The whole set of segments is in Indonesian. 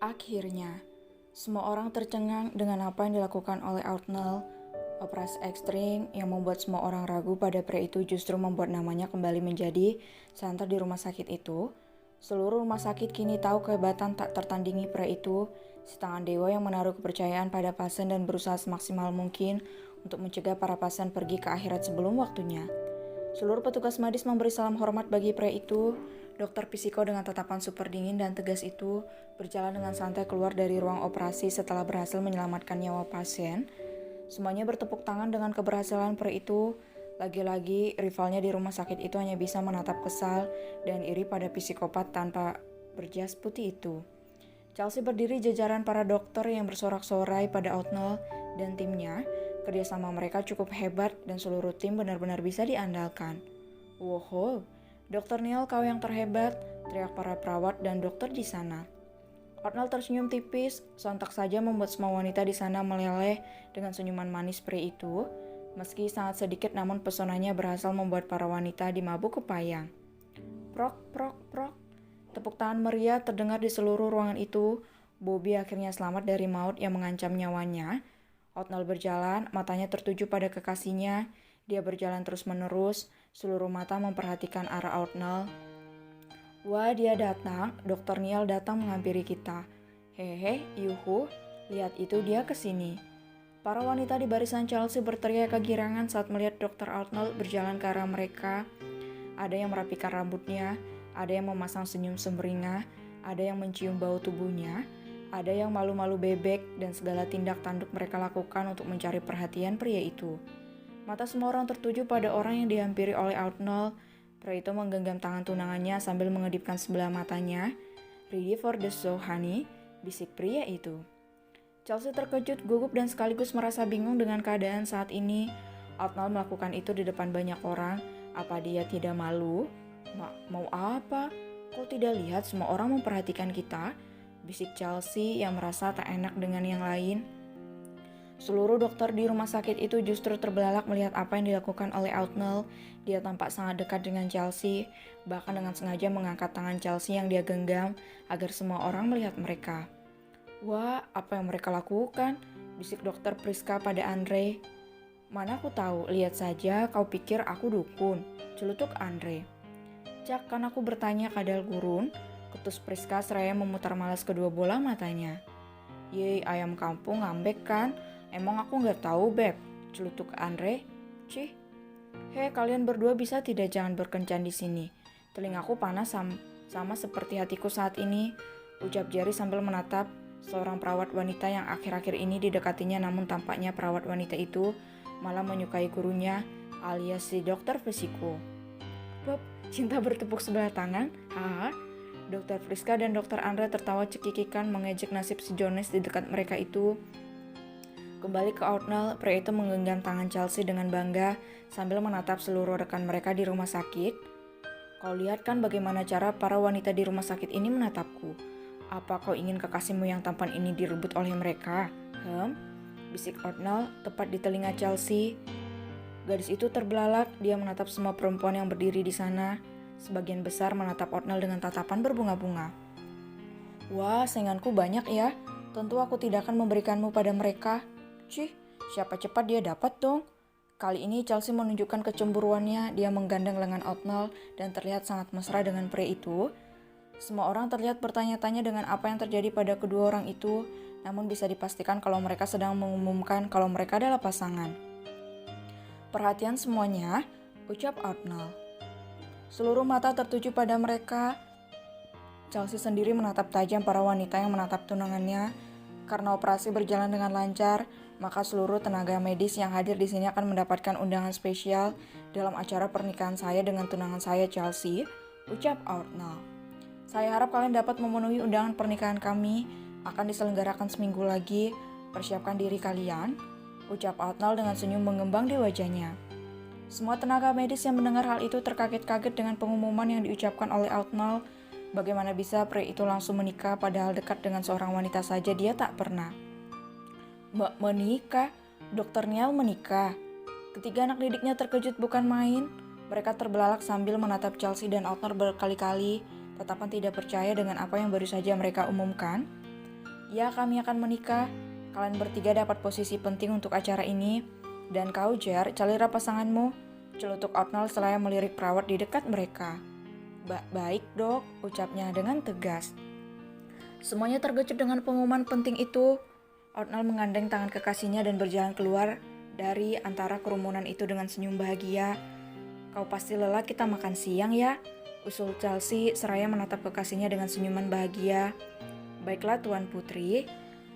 Akhirnya, semua orang tercengang dengan apa yang dilakukan oleh Outnell. Operasi ekstrim yang membuat semua orang ragu pada pria itu justru membuat namanya kembali menjadi santer di rumah sakit itu. Seluruh rumah sakit kini tahu kehebatan tak tertandingi pria itu, si tangan dewa yang menaruh kepercayaan pada pasien dan berusaha semaksimal mungkin untuk mencegah para pasien pergi ke akhirat sebelum waktunya. Seluruh petugas medis memberi salam hormat bagi pria itu. Dokter Pisiko dengan tatapan super dingin dan tegas itu berjalan dengan santai keluar dari ruang operasi setelah berhasil menyelamatkan nyawa pasien. Semuanya bertepuk tangan dengan keberhasilan pria itu. Lagi-lagi, rivalnya di rumah sakit itu hanya bisa menatap kesal dan iri pada psikopat tanpa berjas putih itu. Chelsea berdiri jajaran para dokter yang bersorak-sorai pada Outnell dan timnya. Kerjasama mereka cukup hebat dan seluruh tim benar-benar bisa diandalkan. Woho, Dr. Neil kau yang terhebat, teriak para perawat dan dokter di sana. Outnell tersenyum tipis, sontak saja membuat semua wanita di sana meleleh dengan senyuman manis pria itu. Meski sangat sedikit namun pesonanya berhasil membuat para wanita dimabuk kepayang. Prok, prok, prok. Tepuk tangan meriah terdengar di seluruh ruangan itu. Bobby akhirnya selamat dari maut yang mengancam nyawanya. Outnell berjalan, matanya tertuju pada kekasihnya. Dia berjalan terus-menerus, seluruh mata memperhatikan arah Outnell. Wah, dia datang. Dr. Neil datang menghampiri kita. Hehe, yuhu, lihat itu dia kesini. Para wanita di barisan Chelsea berteriak kegirangan saat melihat Dr. Outnell berjalan ke arah mereka. Ada yang merapikan rambutnya, ada yang memasang senyum sumringah, ada yang mencium bau tubuhnya, ada yang malu-malu bebek dan segala tindak tanduk mereka lakukan untuk mencari perhatian pria itu. Mata semua orang tertuju pada orang yang dihampiri oleh Outnell. Pria itu menggenggam tangan tunangannya sambil mengedipkan sebelah matanya. Ready for the show, honey, bisik pria itu. Chelsea terkejut, gugup dan sekaligus merasa bingung dengan keadaan saat ini. Outnell melakukan itu di depan banyak orang. Apa dia tidak malu? Mau apa? Kau tidak lihat semua orang memperhatikan kita? Bisik Chelsea yang merasa tak enak dengan yang lain. Seluruh dokter di rumah sakit itu justru terbelalak melihat apa yang dilakukan oleh Outnell. Dia tampak sangat dekat dengan Chelsea, bahkan dengan sengaja mengangkat tangan Chelsea yang dia genggam agar semua orang melihat mereka. Wah, apa yang mereka lakukan? Bisik dokter Priska pada Andre. Mana aku tahu, lihat saja, kau pikir aku dukun, celutuk Andre. Cak, kan aku bertanya kadal gurun, ketus Priska seraya memutar malas kedua bola matanya. Yey, ayam kampung ngambek kan? Emang aku nggak tahu, Beb, celutuk Andre. Cih, hei kalian berdua bisa tidak jangan berkencan di sini. Telingaku panas sama seperti hatiku saat ini, ucap Jerry sambil menatap seorang perawat wanita yang akhir-akhir ini didekatinya, namun tampaknya perawat wanita itu malah menyukai gurunya alias si dokter Fisiko. Bob, cinta bertepuk sebelah tangan, haha. Dokter Friska dan Dokter Andre tertawa cekikikan mengejek nasib si Jones di dekat mereka itu. Kembali ke Outnell, pria itu menggenggam tangan Chelsea dengan bangga sambil menatap seluruh rekan mereka di rumah sakit. Kau lihat kan bagaimana cara para wanita di rumah sakit ini menatapku. Apa kau ingin kekasihmu yang tampan ini direbut oleh mereka? Bisik Outnell tepat di telinga Chelsea. Gadis itu terbelalak, dia menatap semua perempuan yang berdiri di sana. Sebagian besar menatap Outnell dengan tatapan berbunga-bunga. Wah, sainganku banyak ya. Tentu aku tidak akan memberikanmu pada mereka. Cih, siapa cepat dia dapat dong. Kali ini Chelsea menunjukkan kecemburuannya. Dia menggandeng lengan Outnell dan terlihat sangat mesra dengan pria itu. Semua orang terlihat bertanya-tanya dengan apa yang terjadi pada kedua orang itu. Namun bisa dipastikan kalau mereka sedang mengumumkan kalau mereka adalah pasangan. Perhatian semuanya, ucap Outnell. Seluruh mata tertuju pada mereka. Chelsea sendiri menatap tajam para wanita yang menatap tunangannya. Karena operasi berjalan dengan lancar, maka seluruh tenaga medis yang hadir di sini akan mendapatkan undangan spesial dalam acara pernikahan saya dengan tunangan saya Chelsea, ucap Outnell. Saya harap kalian dapat memenuhi undangan pernikahan kami. Akan diselenggarakan seminggu lagi. Persiapkan diri kalian, ucap Outnell dengan senyum mengembang di wajahnya. Semua tenaga medis yang mendengar hal itu terkaget-kaget dengan pengumuman yang diucapkan oleh Outnall. Bagaimana bisa pria itu langsung menikah padahal dekat dengan seorang wanita saja dia tak pernah. Menikah? Dokter Niall menikah? Ketiga anak didiknya terkejut bukan main. Mereka terbelalak sambil menatap Chelsea dan Outnall berkali-kali, tetapi tidak percaya dengan apa yang baru saja mereka umumkan. Ya, kami akan menikah. Kalian bertiga dapat posisi penting untuk acara ini. Dan kau, Jar, calira pasanganmu, celutuk Outnall selaya melirik perawat di dekat mereka. Baik, Dok, ucapnya dengan tegas. Semuanya terkejut dengan pengumuman penting itu. Outnall menggandeng tangan kekasihnya dan berjalan keluar dari antara kerumunan itu dengan senyum bahagia. Kau pasti lelah, kita makan siang ya, usul Chelsea seraya menatap kekasihnya dengan senyuman bahagia. Baiklah Tuan Putri,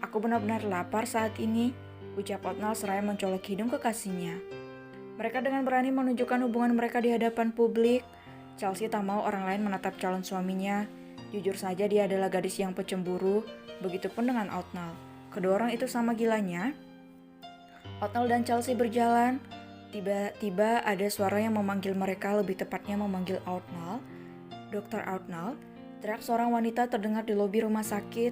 aku benar-benar lapar saat ini, ucap Outnall seraya mencolok hidung kekasihnya. Mereka dengan berani menunjukkan hubungan mereka di hadapan publik. Chelsea tak mau orang lain menatap calon suaminya. Jujur saja dia adalah gadis yang pecemburu, begitupun dengan Outnall. Kedua orang itu sama gilanya. Outnall dan Chelsea berjalan. Tiba-tiba ada suara yang memanggil mereka, lebih tepatnya memanggil Outnall. Dr. Outnall, teriak seorang wanita terdengar di lobi rumah sakit.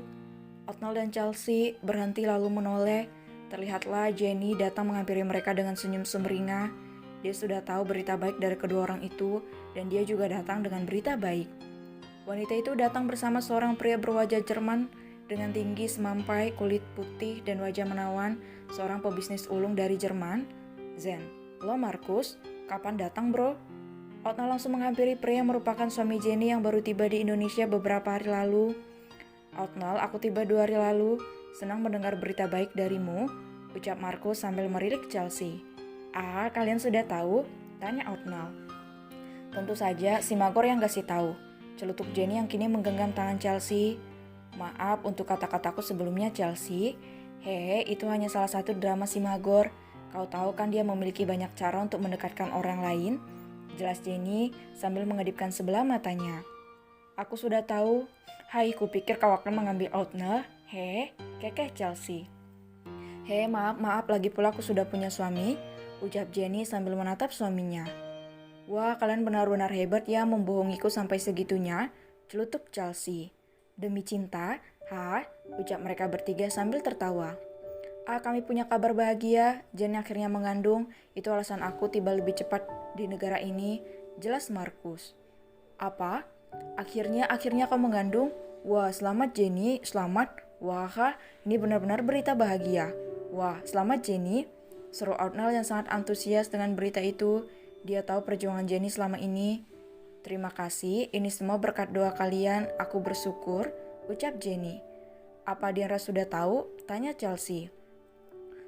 Outnall dan Chelsea berhenti lalu menoleh. Terlihatlah Jenny datang menghampiri mereka dengan senyum sumringah. Dia sudah tahu berita baik dari kedua orang itu, dan dia juga datang dengan berita baik. Wanita itu datang bersama seorang pria berwajah Jerman dengan tinggi semampai, kulit putih, dan wajah menawan, seorang pebisnis ulung dari Jerman. Zen, lo Markus, kapan datang bro? Outnall langsung menghampiri pria yang merupakan suami Jenny yang baru tiba di Indonesia beberapa hari lalu. Outnall, aku tiba 2 hari lalu. Senang mendengar berita baik darimu, ucap Markus sambil melirik Chelsea. Ah, kalian sudah tahu? Tanya Outnall. Tentu saja, si Magor yang kasih tahu, celutuk Jenny yang kini menggenggam tangan Chelsea. Maaf untuk kata-kataku sebelumnya, Chelsea. Hehe, itu hanya salah satu drama si Magor. Kau tahu kan dia memiliki banyak cara untuk mendekatkan orang lain? Jelas Jenny sambil mengedipkan sebelah matanya. Aku sudah tahu. Hai, kupikir kau akan mengambil Outnall. He, kekeh Chelsea. He, maaf, lagi pula aku sudah punya suami, ucap Jenny sambil menatap suaminya. Wah, kalian benar-benar hebat ya membohongiku sampai segitunya, celutuk Chelsea. Demi cinta, ucap mereka bertiga sambil tertawa. Kami punya kabar bahagia, Jenny akhirnya mengandung, itu alasan aku tiba lebih cepat di negara ini, jelas Markus. Apa? Akhirnya kau mengandung? Wah, selamat Jenny, selamat. Wah, ini benar-benar berita bahagia. Wah, selamat Jenny, seru Outnall yang sangat antusias dengan berita itu. Dia tahu perjuangan Jenny selama ini. Terima kasih, ini semua berkat doa kalian, aku bersyukur, ucap Jenny. Apa Dianra sudah tahu? Tanya Chelsea.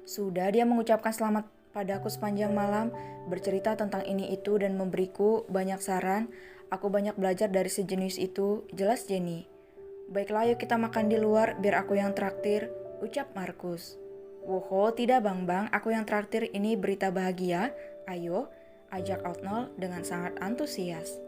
Sudah, dia mengucapkan selamat padaku sepanjang malam, bercerita tentang ini itu dan memberiku banyak saran. Aku banyak belajar dari sejenis itu, jelas Jenny. Baiklah, ayo kita makan di luar, biar aku yang traktir, ucap Markus. Woho, tidak bang, aku yang traktir, ini berita bahagia. Ayo, ajak Outnall dengan sangat antusias.